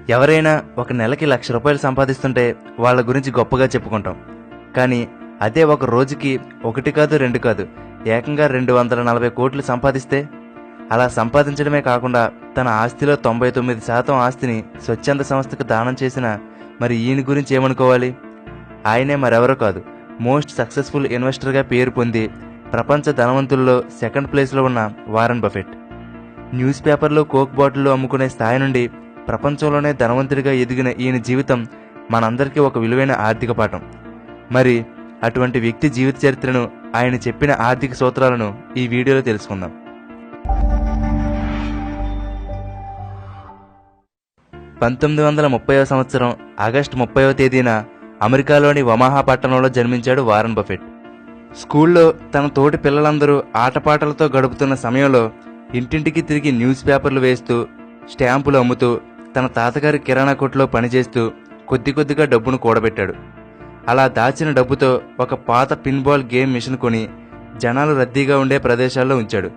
ఎవరైనా ఒక నెలకి ₹1,00,000 సంపాదిస్తుంటే వాళ్ళ గురించి గొప్పగా చెప్పుకుంటాం. కానీ అదే ఒక రోజుకి 1 కాదు 2 కాదు ఏకంగా 240 కోట్లు సంపాదిస్తే, అలా సంపాదించడమే కాకుండా తన ఆస్తిలో 99% ఆస్తిని స్వచ్ఛంద సంస్థకు దానం చేసిన మరి ఈయన గురించి ఏమనుకోవాలి? ఆయనే మరెవరో కాదు, మోస్ట్ సక్సెస్ఫుల్ ఇన్వెస్టర్గా పేరు పొంది ప్రపంచ ధనవంతుల్లో 2nd ప్లేస్లో ఉన్న వారన్ బఫెట్. న్యూస్ పేపర్లో కోక్ బాటిల్లో అమ్ముకునే స్థాయి నుండి ప్రపంచంలోనే ధనవంతుడిగా ఎదిగిన ఈయన జీవితం మనందరికీ ఒక విలువైన ఆర్థిక పాఠం. మరి అటువంటి వ్యక్తి జీవిత చరిత్రను, ఆయన చెప్పిన ఆర్థిక సూత్రాలను ఈ వీడియోలో తెలుసుకుందాం. 1930వ సంవత్సరం ఆగస్టు 30వ తేదీన అమెరికాలోని ఒమాహా పట్టణంలో జన్మించాడు వారన్ బఫెట్. స్కూల్లో తన తోటి పిల్లలందరూ ఆటపాటలతో గడుపుతున్న సమయంలో ఇంటింటికి తిరిగి న్యూస్ పేపర్లు వేస్తూ, స్టాంపులు అమ్ముతూ, తన తాతగారి కిరాణా కొట్టులో పనిచేస్తూ కొద్ది కొద్దిగా డబ్బును కూడబెట్టాడు. అలా దాచిన డబ్బుతో ఒక పాత పిన్బాల్ గేమ్ మిషన్ కొని జనాలు రద్దీగా ఉండే ప్రదేశాల్లో ఉంచాడు.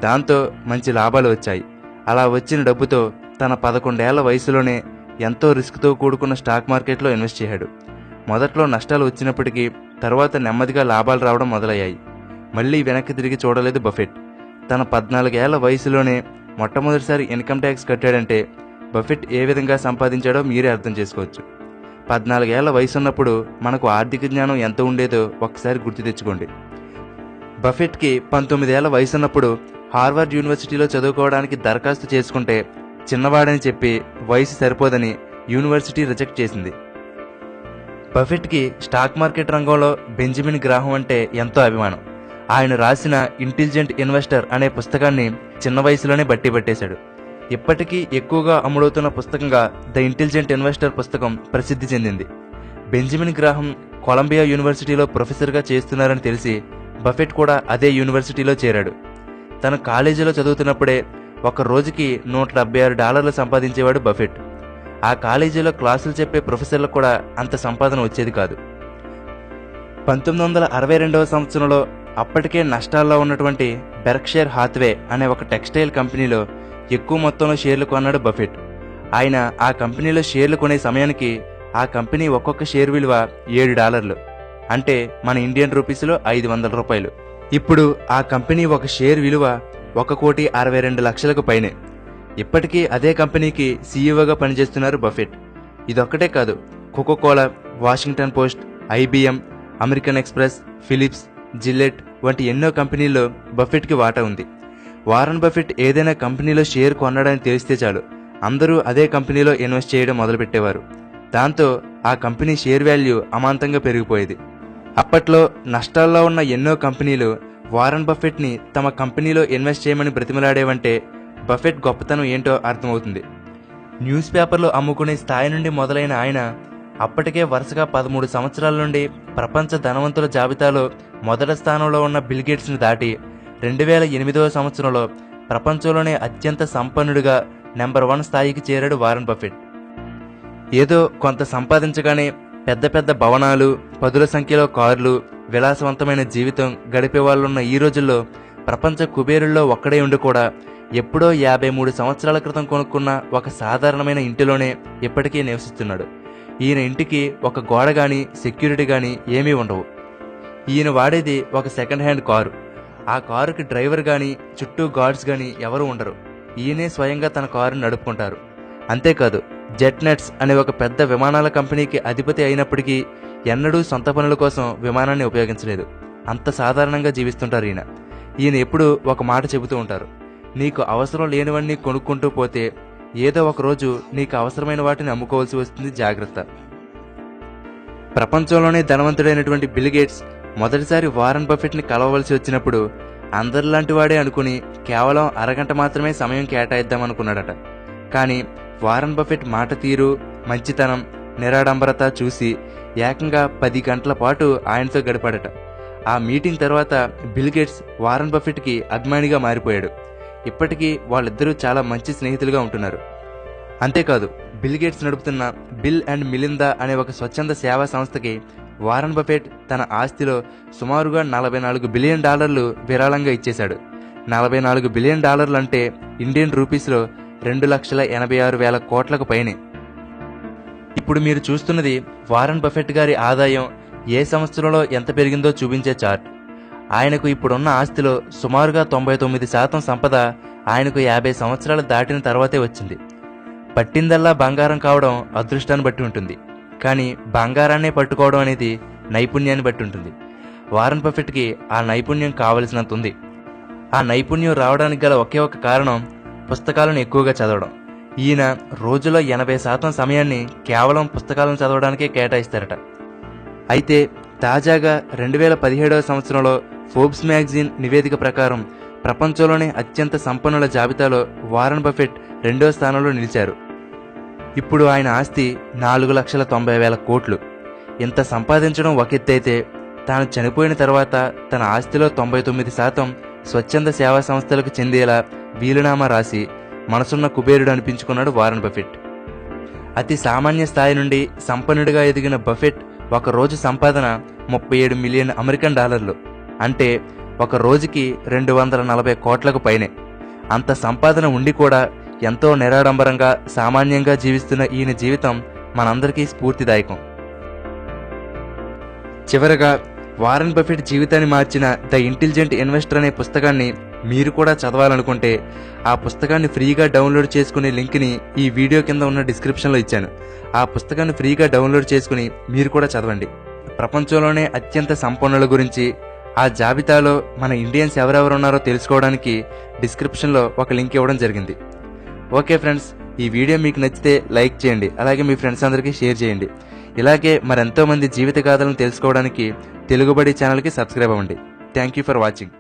దాంతో మంచి లాభాలు వచ్చాయి. అలా వచ్చిన డబ్బుతో తన 11 ఏళ్ల వయసులోనే ఎంతో రిస్క్తో కూడుకున్న స్టాక్ మార్కెట్లో ఇన్వెస్ట్ చేశాడు. మొదట్లో నష్టాలు వచ్చినప్పటికీ తర్వాత నెమ్మదిగా లాభాలు రావడం మొదలయ్యాయి. మళ్లీ వెనక్కి తిరిగి చూడలేదు బఫెట్. తన 14 ఏళ్ల వయసులోనే మొట్టమొదటిసారి ఇన్కమ్ ట్యాక్స్ కట్టాడంటే బఫెట్ ఏ విధంగా సంపాదించాడో మీరే అర్థం చేసుకోవచ్చు. 14 ఏళ్ల వయసున్నప్పుడు మనకు ఆర్థిక జ్ఞానం ఎంత ఉండేదో ఒక్కసారి గుర్తు తెచ్చుకోండి. బఫెట్కి 19 ఏళ్ల వయసున్నప్పుడు హార్వర్డ్ యూనివర్సిటీలో చదువుకోవడానికి దరఖాస్తు చేసుకుంటే చిన్నవాడని చెప్పి వయసు సరిపోదని యూనివర్సిటీ రిజెక్ట్ చేసింది. బఫెట్కి స్టాక్ మార్కెట్ రంగంలో బెంజమిన్ గ్రాహం అంటే ఎంతో అభిమానం. ఆయన రాసిన ఇంటెలిజెంట్ ఇన్వెస్టర్ అనే పుస్తకాన్ని చిన్న వయసులోనే బట్టి పట్టేశాడు. ఇప్పటికీ ఎక్కువగా అమ్ముడవుతున్న పుస్తకంగా ద ఇంటెలిజెంట్ ఇన్వెస్టర్ పుస్తకం ప్రసిద్ధి చెందింది. బెంజమిన్ గ్రాహం కొలంబియా యూనివర్సిటీలో ప్రొఫెసర్గా చేస్తున్నారని తెలిసి బఫెట్ కూడా అదే యూనివర్సిటీలో చేరాడు. తను కాలేజీలో చదువుతున్నప్పుడే ఒక రోజుకి $176 సంపాదించేవాడు బఫెట్. ఆ కాలేజీలో క్లాసులు చెప్పే ప్రొఫెసర్లకు కూడా అంత సంపాదన వచ్చేది కాదు. 1962వ సంవత్సరంలో అప్పటికే నష్టాల్లో ఉన్నటువంటి బెర్క్షైర్ హాత్వే అనే ఒక టెక్స్టైల్ కంపెనీలో ఎక్కువ మొత్తంలో షేర్లు కొన్నాడు బఫెట్. ఆయన ఆ కంపెనీలో షేర్లు కొనే సమయానికి ఆ కంపెనీ ఒక్కొక్క షేర్ విలువ $7, అంటే మన ఇండియన్ రూపీస్లో $500. ఇప్పుడు ఆ కంపెనీ ఒక షేర్ విలువ 1,62,00,000 పైనే. ఇప్పటికీ అదే కంపెనీకి సీఈఓగా పనిచేస్తున్నారు బఫెట్. ఇదొక్కటే కాదు, Coca Cola, Washington Post, IBM, American Express, Philips, Gillette వంటి ఎన్నో కంపెనీల్లో బఫెట్కి వాటా ఉంది. వారన్ బఫెట్ ఏదైనా కంపెనీలో షేర్ కొన్నాడని తెలిస్తే చాలు అందరూ అదే కంపెనీలో ఇన్వెస్ట్ చేయడం మొదలుపెట్టేవారు. దాంతో ఆ కంపెనీ షేర్ వాల్యూ అమాంతంగా పెరిగిపోయేది. అప్పట్లో నష్టాల్లో ఉన్న ఎన్నో కంపెనీలు వారన్ బఫెట్ని తమ కంపెనీలో ఇన్వెస్ట్ చేయమని బ్రతిమలాడేవంటే బఫెట్ గొప్పతనం ఏంటో అర్థమవుతుంది. న్యూస్ పేపర్లు అమ్ముకునే స్థాయి నుండి మొదలైన ఆయన అప్పటికే వరుసగా 13 సంవత్సరాల నుండి ప్రపంచ ధనవంతుల జాబితాలో మొదటి స్థానంలో ఉన్న బిల్ గేట్స్ని దాటి 2008వ సంవత్సరంలో ప్రపంచంలోనే అత్యంత సంపన్నుడిగా నెంబర్ 1 స్థాయికి చేరాడు వారన్ బఫెట్. ఏదో కొంత సంపాదించగానే పెద్ద పెద్ద భవనాలు, పదుల సంఖ్యలో కార్లు, విలాసవంతమైన జీవితం గడిపే వాళ్ళున్న ఈ రోజుల్లో ప్రపంచ కుబేరుల్లో ఒక్కడే ఉండి కూడా ఎప్పుడో 53 సంవత్సరాల క్రితం కొనుక్కున్న ఒక సాధారణమైన ఇంటిలోనే ఇప్పటికీ నివసిస్తున్నాడు. ఈయన ఇంటికి ఒక గోడ గాని, సెక్యూరిటీ గాని ఏమీ ఉండవు. ఈయన వాడేది ఒక సెకండ్ హ్యాండ్ కారు. ఆ కారుకి డ్రైవర్ గాని, చుట్టూ గార్డ్స్ గాని ఎవరూ ఉండరు. ఈయనే స్వయంగా తన కారుని నడుపుకుంటారు. అంతేకాదు, జెట్ నెట్స్ అనే ఒక పెద్ద విమానాల కంపెనీకి అధిపతి అయినప్పటికీ ఎన్నడూ సొంత పనుల కోసం విమానాన్ని ఉపయోగించలేదు. అంత సాధారణంగా జీవిస్తుంటారు ఈయన. ఈయన ఎప్పుడూ ఒక మాట చెబుతూ ఉంటారు: నీకు అవసరం లేనివన్నీ కొనుక్కుంటూ పోతే ఏదో ఒక రోజు నీకు అవసరమైన వాటిని అమ్ముకోవాల్సి వస్తుంది, జాగ్రత్త. ప్రపంచంలోనే ధనవంతుడైనటువంటి బిల్ గేట్స్ మొదటిసారి వారన్ బఫెట్ని కలవవలసి వచ్చినప్పుడు అందరిలాంటి వాడే అనుకుని కేవలం అరగంట మాత్రమే సమయం కేటాయిద్దామనుకున్నాడట. కానీ వారన్ బఫెట్ మాట తీరు, మంచితనం, నిరాడంబరత చూసి ఏకంగా 10 గంటల పాటు ఆయనతో గడిపాడట. ఆ మీటింగ్ తర్వాత బిల్ గేట్స్ వారన్ బఫెట్కి అభిమానిగా మారిపోయాడు. ఇప్పటికీ వాళ్ళిద్దరూ చాలా మంచి స్నేహితులుగా ఉంటున్నారు. అంతేకాదు, బిల్ గేట్స్ నడుపుతున్న బిల్ అండ్ మిలిందా అనే ఒక స్వచ్ఛంద సేవా సంస్థకి వారన్ బఫెట్ తన ఆస్తిలో సుమారుగా $44 బిలియన్ విరాళంగా ఇచ్చేశాడు. $44 బిలియన్ అంటే ఇండియన్ రూపీస్లో 2,86,000 కోట్లకు పైనే. ఇప్పుడు మీరు చూస్తున్నది వారన్ బఫెట్ గారి ఆదాయం ఏ సంవత్సరంలో ఎంత పెరిగిందో చూపించే చార్ట్. ఆయనకు ఇప్పుడున్న ఆస్తిలో సుమారుగా 99% సంపద ఆయనకు 50 సంవత్సరాలు దాటిన తర్వాతే వచ్చింది. పట్టిందల్లా బంగారం కావడం అదృష్టాన్ని బట్టి ఉంటుంది, కానీ బంగారాన్నే పట్టుకోవడం అనేది నైపుణ్యాన్ని బట్టి ఉంటుంది. వారన్ బఫెట్కి ఆ నైపుణ్యం కావలసినంత ఉంది. ఆ నైపుణ్యం రావడానికి గల ఒకే ఒక కారణం పుస్తకాలను ఎక్కువగా చదవడం. ఈయన రోజులో 80% సమయాన్ని కేవలం పుస్తకాలను చదవడానికే కేటాయిస్తారట. అయితే తాజాగా 2017 సంవత్సరంలో ఫోర్బ్స్ మ్యాగజైన్ నివేదిక ప్రకారం ప్రపంచంలోనే అత్యంత సంపన్నుల జాబితాలో వారన్ బఫెట్ 2వ స్థానంలో నిలిచారు. ఇప్పుడు ఆయన ఆస్తి 4,90,000 కోట్లు. ఇంత సంపాదించడం ఒక ఎత్తైతే, తాను చనిపోయిన తర్వాత తన ఆస్తిలో 99% స్వచ్ఛంద సేవా సంస్థలకు చెందేలా వీలునామా రాసి మనసున్న కుబేరుడు అనిపించుకున్నాడు వారన్ బఫెట్. అతి సామాన్య స్థాయి నుండి సంపన్నుడిగా ఎదిగిన బఫెట్ ఒక రోజు సంపాదన 37 మిలియన్ అమెరికన్ డాలర్లు, అంటే ఒక రోజుకి 240 కోట్లకు పైనే. అంత సంపాదన ఉండి కూడా ఎంతో నిరాడంబరంగా సామాన్యంగా జీవిస్తున్న ఈయన జీవితం మనందరికీ స్ఫూర్తిదాయకం. చివరగా వారన్ బఫెట్ జీవితాన్ని మార్చిన ద ఇంటెలిజెంట్ ఇన్వెస్టర్ అనే పుస్తకాన్ని మీరు కూడా చదవాలనుకుంటే ఆ పుస్తకాన్ని ఫ్రీగా డౌన్లోడ్ చేసుకునే లింక్ని ఈ వీడియో కింద ఉన్న డిస్క్రిప్షన్లో ఇచ్చాను. ఆ పుస్తకాన్ని ఫ్రీగా డౌన్లోడ్ చేసుకుని మీరు కూడా చదవండి. ప్రపంచంలోనే అత్యంత సంపన్నుల గురించి, ఆ జాబితాలో మన ఇండియన్స్ ఎవరెవరు ఉన్నారో తెలుసుకోవడానికి డిస్క్రిప్షన్లో ఒక లింక్ ఇవ్వడం జరిగింది. ఓకే ఫ్రెండ్స్, ఈ వీడియో మీకు నచ్చితే లైక్ చేయండి, అలాగే మీ ఫ్రెండ్స్ అందరికీ షేర్ చేయండి. ఇలాగే మరెంతో మంది జీవిత గాథలను తెలుసుకోవడానికి తెలుగుబడి ఛానల్కి సబ్స్క్రైబ్ అవ్వండి. Thank you for watching.